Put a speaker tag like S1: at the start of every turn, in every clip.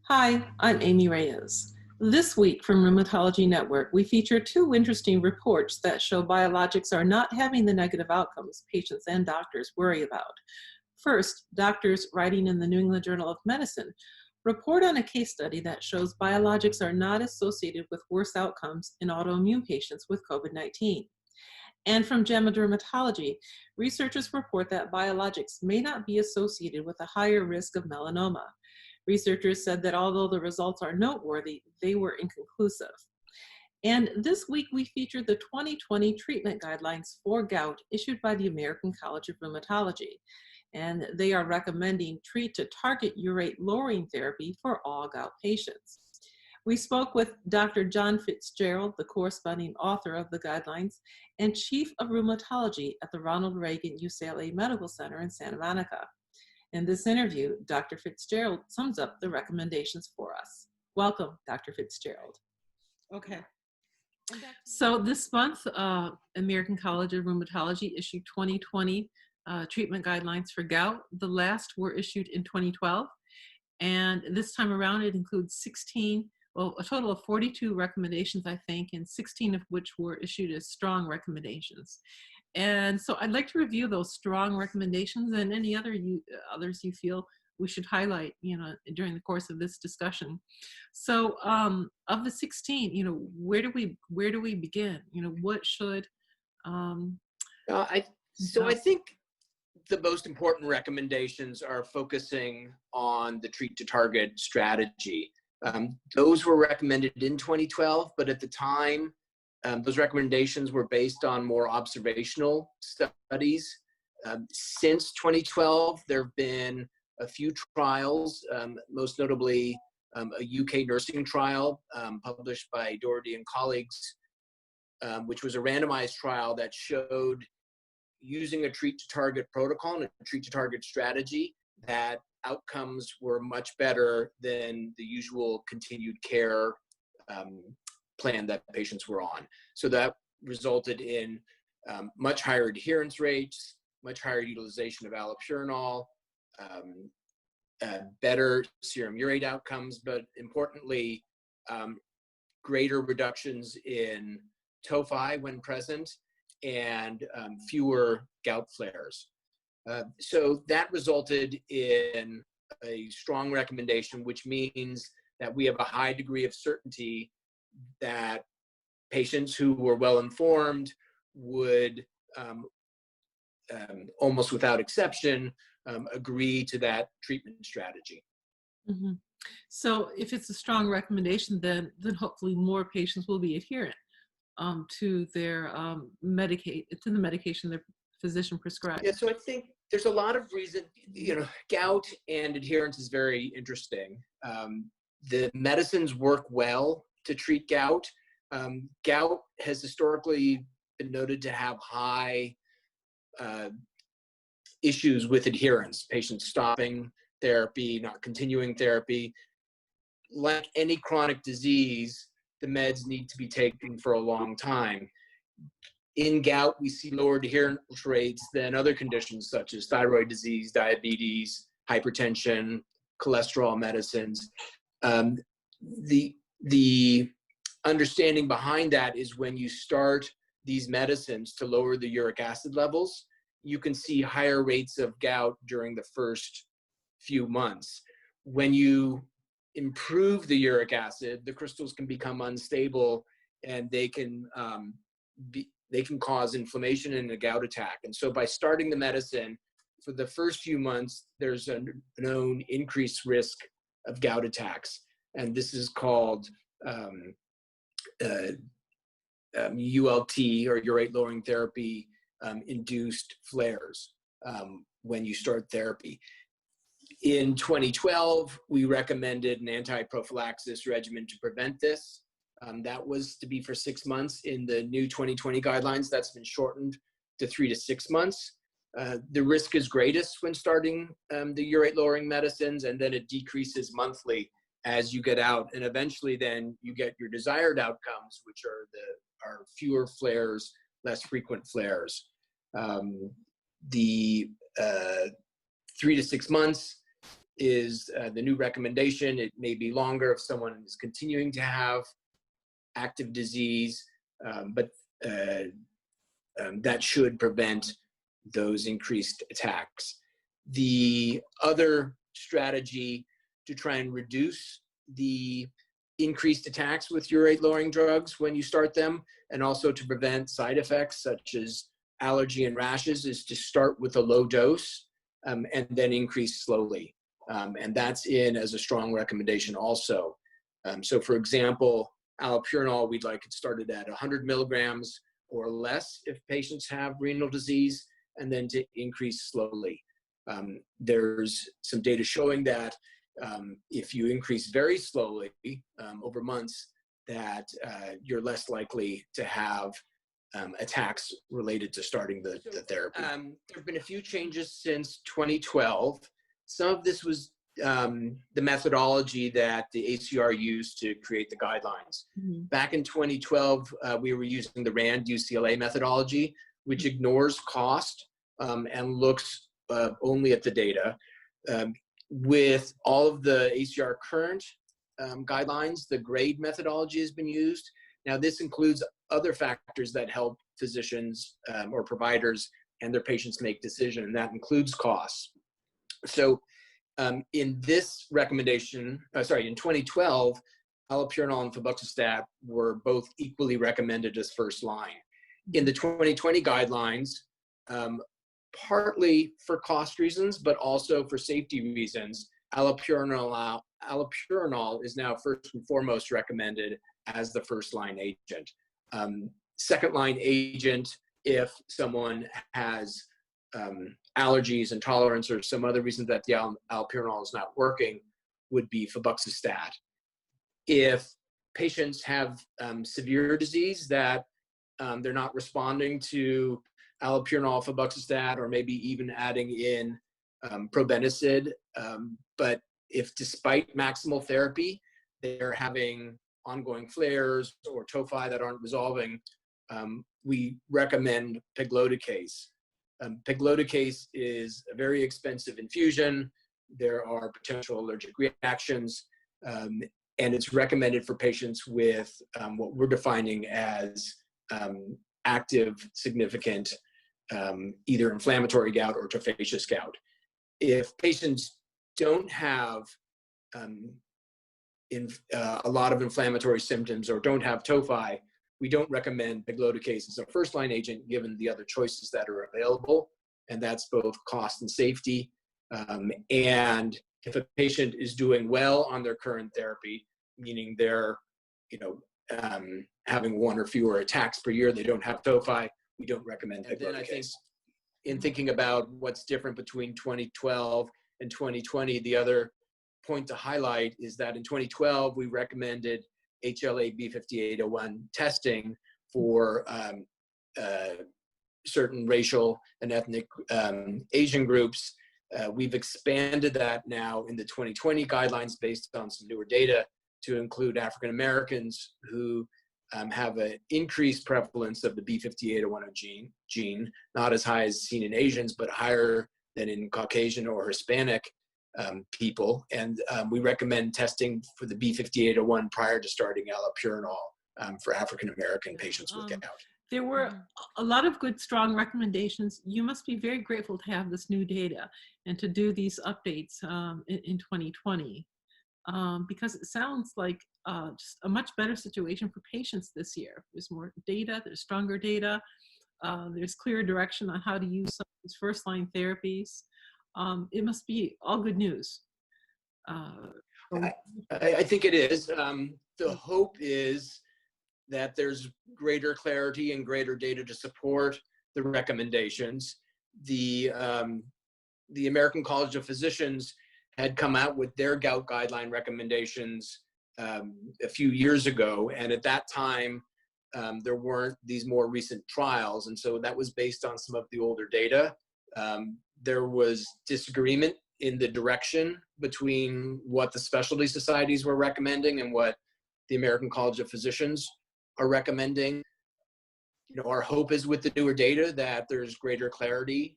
S1: Hi, I'm Amy Reyes. This week from Rheumatology Network, we feature two interesting reports that show biologics are not having the negative outcomes patients and doctors worry about. First, doctors writing in the New England Journal of Medicine report on a case study that shows biologics are not associated with worse outcomes in autoimmune patients with COVID-19. And from JAMA Dermatology, researchers report that biologics may not be associated with a higher risk of melanoma. Researchers said that although the results are noteworthy, they were inconclusive. And this week we featured the 2020 treatment guidelines for gout issued by the American College of Rheumatology. And they are recommending treat to target urate lowering therapy for all gout patients. We spoke with Dr. John Fitzgerald, the corresponding author of the guidelines, and Chief of Rheumatology at the Ronald Reagan UCLA Medical Center in Santa Monica. In this interview, Dr. Fitzgerald sums up the recommendations for us. Welcome, Dr. Fitzgerald.
S2: Okay.
S1: So this month, American College of Rheumatology issued 2020 treatment guidelines for gout. The last were issued in 2012. And this time around, it includes a total of 42 recommendations, I think, and 16 of which were issued as strong recommendations. And so I'd like to review those strong recommendations and any others you feel we should highlight, during the course of this discussion. So of the 16, where do we begin? What should?
S2: I think the most important recommendations are focusing on the treat to target strategy. Those were recommended in 2012, but at the time, those recommendations were based on more observational studies. Since 2012, there have been a few trials, most notably a UK nursing trial published by Doherty and colleagues, which was a randomized trial that showed using a treat to target protocol and a treat to target strategy that outcomes were much better than the usual continued care plan that patients were on. So that resulted in much higher adherence rates, much higher utilization of allopurinol, better serum urate outcomes, but importantly, greater reductions in tophi when present and fewer gout flares. So that resulted in a strong recommendation, which means that we have a high degree of certainty that patients who were well informed would almost without exception agree to that treatment strategy.
S1: Mm-hmm. So if it's a strong recommendation, then hopefully more patients will be adherent to their the medication their physician prescribed.
S2: Yeah, so I think there's a lot of reason, gout and adherence is very interesting. The medicines work well to treat gout. Gout has historically been noted to have high issues with adherence, patients stopping therapy, not continuing therapy. Like any chronic disease, the meds need to be taken for a long time. In gout, we see lower adherence rates than other conditions such as thyroid disease, diabetes, hypertension, cholesterol medicines. The understanding behind that is when you start these medicines to lower the uric acid levels, you can see higher rates of gout during the first few months. When you improve the uric acid, the crystals can become unstable and they can cause inflammation and a gout attack. And so by starting the medicine for the first few months, there's a known increased risk of gout attacks. And this is called ULT, or urate lowering therapy induced flares when you start therapy. In 2012, we recommended an anti-prophylaxis regimen to prevent this. That was to be for 6 months. In the new 2020 guidelines, that's been shortened to 3 to 6 months. The risk is greatest when starting the urate lowering medicines, and then it decreases monthly as you get out, and eventually then you get your desired outcomes, which are fewer flares, less frequent flares. The 3 to 6 months is the new recommendation. It may be longer if someone is continuing to have active disease, but that should prevent those increased attacks. The other strategy to try and reduce the increased attacks with urate-lowering drugs when you start them, and also to prevent side effects such as allergy and rashes, is to start with a low dose and then increase slowly. And that's in as a strong recommendation also. So for example, allopurinol, we'd like it started at 100 milligrams or less if patients have renal disease, and then to increase slowly. There's some data showing that if you increase very slowly over months, that you're less likely to have attacks related to starting the therapy. There have been a few changes since 2012. Some of this was the methodology that the ACR used to create the guidelines. Mm-hmm. Back in 2012, we were using the RAND UCLA methodology, which ignores cost and looks only at the data. With all of the ACR current guidelines, the GRADE methodology has been used. Now, this includes other factors that help physicians or providers and their patients make decisions, and that includes costs. So in this recommendation, in 2012, allopurinol and febuxostat were both equally recommended as first line. In the 2020 guidelines, partly for cost reasons, but also for safety reasons, allopurinol is now first and foremost recommended as the first line agent. Second line agent, if someone has allergies, intolerance, or some other reason that the allopurinol is not working, would be febuxostat. If patients have severe disease that they're not responding to allopurinol, febuxostat, or maybe even adding in probenecid, but if despite maximal therapy, they're having ongoing flares or tophi that aren't resolving, we recommend pegloticase. Pegloticase is a very expensive infusion. There are potential allergic reactions, and it's recommended for patients with what we're defining as active, significant, either inflammatory gout or tophaceous gout. If patients don't have a lot of inflammatory symptoms or don't have tophi, we don't recommend pegloticase as a first-line agent given the other choices that are available, and that's both cost and safety. And if a patient is doing well on their current therapy, meaning they're having one or fewer attacks per year, they don't have tophi, we don't recommend pegloticase. And then I think in thinking about what's different between 2012 and 2020, the other point to highlight is that in 2012, we recommended HLA-B5801 testing for certain racial and ethnic Asian groups. We've expanded that now in the 2020 guidelines based on some newer data to include African Americans who have an increased prevalence of the B5801 gene, not as high as seen in Asians, but higher than in Caucasian or Hispanic people. And we recommend testing for the B5801 prior to starting allopurinol for African American patients with gout.
S1: There were a lot of good, strong recommendations. You must be very grateful to have this new data and to do these updates in 2020. Because it sounds like just a much better situation for patients this year. There's more data, there's stronger data, there's clear direction on how to use some of these first-line therapies. It must be all good news.
S2: I think it is. The hope is that there's greater clarity and greater data to support the recommendations. The American College of Physicians had come out with their gout guideline recommendations a few years ago, and at that time there weren't these more recent trials, and so that was based on some of the older data. There was disagreement in the direction between what the specialty societies were recommending and what the American College of Physicians are recommending. Our hope is with the newer data that there's greater clarity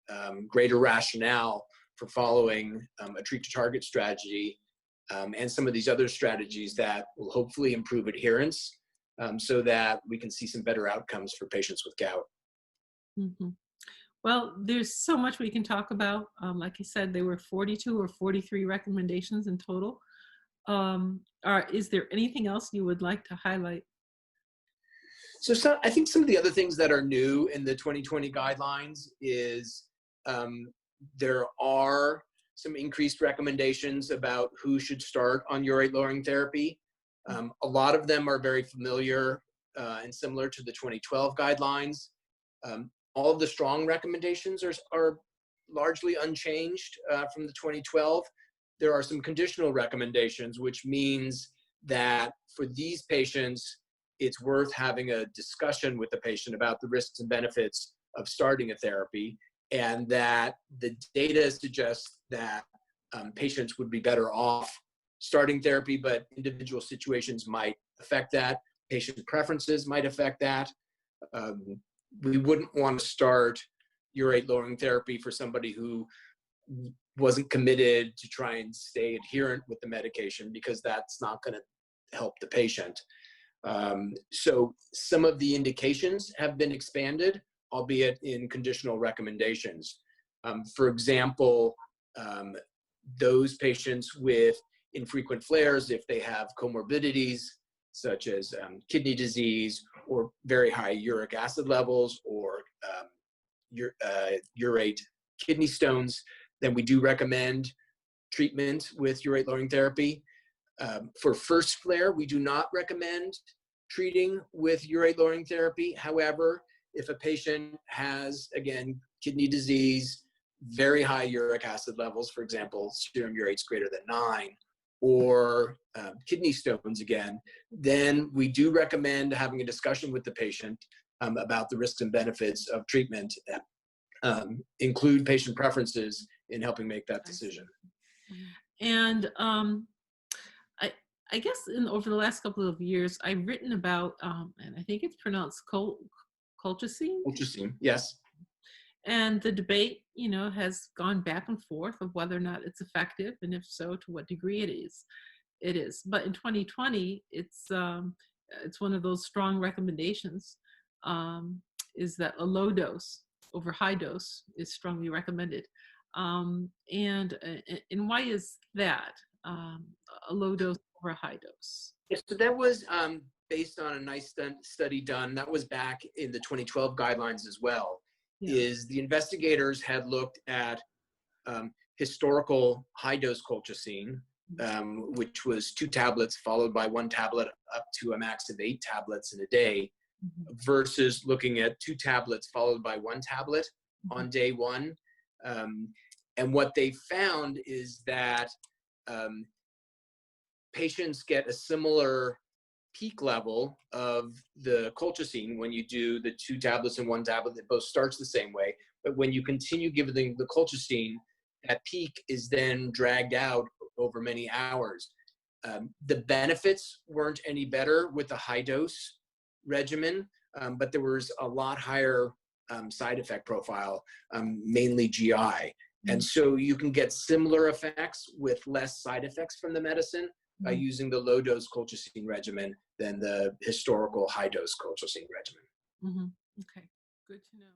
S2: and greater rationale for following a treat to target strategy and some of these other strategies that will hopefully improve adherence so that we can see some better outcomes for patients with gout.
S1: Mm-hmm. Well, there's so much we can talk about. Like you said, there were 42 or 43 recommendations in total. Is there anything else you would like to highlight?
S2: So I think some of the other things that are new in the 2020 guidelines is there are some increased recommendations about who should start on urate lowering therapy. A lot of them are very familiar and similar to the 2012 guidelines. All of the strong recommendations are largely unchanged from the 2012. There are some conditional recommendations, which means that for these patients, it's worth having a discussion with the patient about the risks and benefits of starting a therapy, and that the data suggests that patients would be better off starting therapy, but individual situations might affect that. Patient preferences might affect that. We wouldn't want to start urate lowering therapy for somebody who wasn't committed to try and stay adherent with the medication, because that's not going to help the patient. So some of the indications have been expanded, albeit in conditional recommendations. For example, those patients with infrequent flares, if they have comorbidities such as kidney disease or very high uric acid levels or urate kidney stones, then we do recommend treatment with urate lowering therapy. For first flare, we do not recommend treating with urate lowering therapy. However, if a patient has, again, kidney disease, very high uric acid levels, for example, serum urates greater than 9, or kidney stones again, then we do recommend having a discussion with the patient about the risks and benefits of treatment, include patient preferences in helping make that decision.
S1: And I guess over the last couple of years, I've written about, and I think it's pronounced colchicine.
S2: Colchicine, yes.
S1: And the debate, has gone back and forth of whether or not it's effective, and if so, to what degree it is. But in 2020, it's one of those strong recommendations, is that a low dose over high dose is strongly recommended. And why is that, a low dose over a high dose?
S2: Yes, so that was based on a nice study done. That was back in the 2012 guidelines as well. Yeah. Is the investigators had looked at historical high-dose colchicine, which was 2 tablets followed by 1 tablet up to a max of 8 tablets in a day, versus looking at 2 tablets followed by 1 tablet on day 1. And what they found is that patients get a similar peak level of the colchicine when you do the 2 tablets and 1 tablet. It both starts the same way, but when you continue giving the colchicine, that peak is then dragged out over many hours. The benefits weren't any better with the high dose regimen, but there was a lot higher side effect profile, mainly GI. And so you can get similar effects with less side effects from the medicine by using the low-dose colchicine regimen than the historical high-dose colchicine regimen.
S1: Okay, good to know.